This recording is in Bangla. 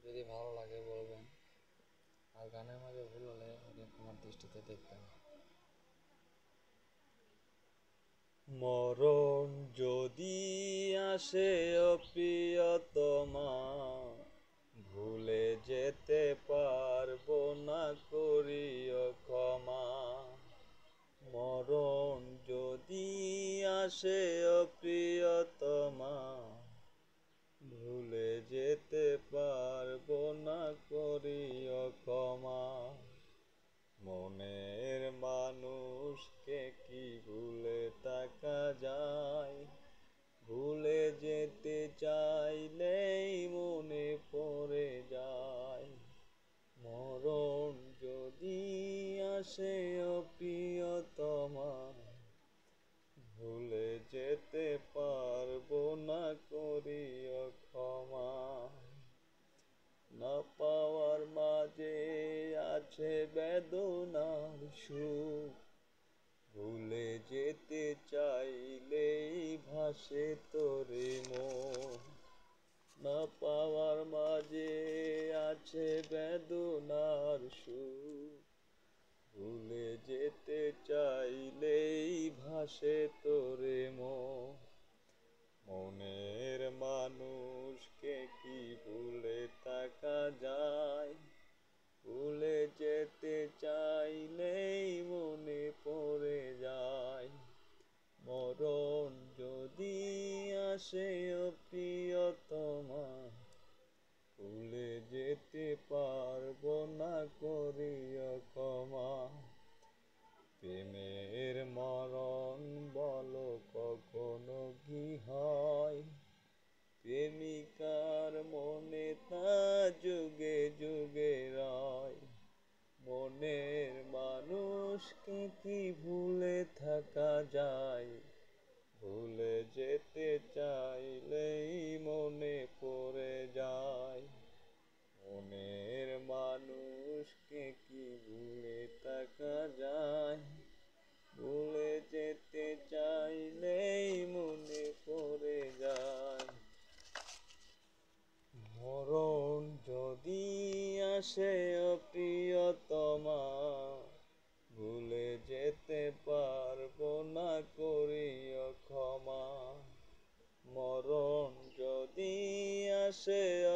যদি ভালো লাগে বলবেন, আর গানের মাঝে ভুল হলে আমার দৃষ্টিতে দেখবেন। মরণ যদি আসে ও প্রিয়তমা, ভুলে যেতে পারবো না, করিও ক্ষমা। মরণ যদি আসে ও প্রিয়তমা, ভুলে যেতে পারবো না, করিও ক্ষমা। মনের মানুষকে কি ভুলে থাকা যায়? ভুলে যেতে চাইলেই মনে পড়ে যায়। মরণ যদি আসে ও প্রিয়তমা, ভুলে যেতে পারবো না, করিও ক্ষমা। না পাওয়ার মাঝে আছে বেদনার সুখ, ভুলে যেতে চাইলেই ভাসে তোরে মন। না পাওয়ার মাঝে আছে বেদনার সুখ, ভুলে যেতে চাইলেই ভাসে তোরে মন। মনের মানুষকে কি ভুলে থাকা যায়? ভুলে যেতে চাইলেই মনে পড়ে যায়। মরণ যদি আসে ও প্রিয়তমা, ভুলে যেতে পারবো না, করিও ক্ষমা। প্রেমের মরণ বলো কখনো কি হয়? প্রেমিকার মনে তা যুগে যুগে রয়। মনের মানুষকে কি ভুলে থাকা যায়? ভুলে যেতে চাইলেই মনে পড়ে যায়। মনের মানুষকে কি ভুলে থাকা যায়? ভুলে যেতে চাইলেই মনে পড়ে যায়। মরণ যদি আসে ও প্রিয়তমা, ভুলে যেতে পারবো না, করিও ক্ষমা। মরণ যদি আসে ও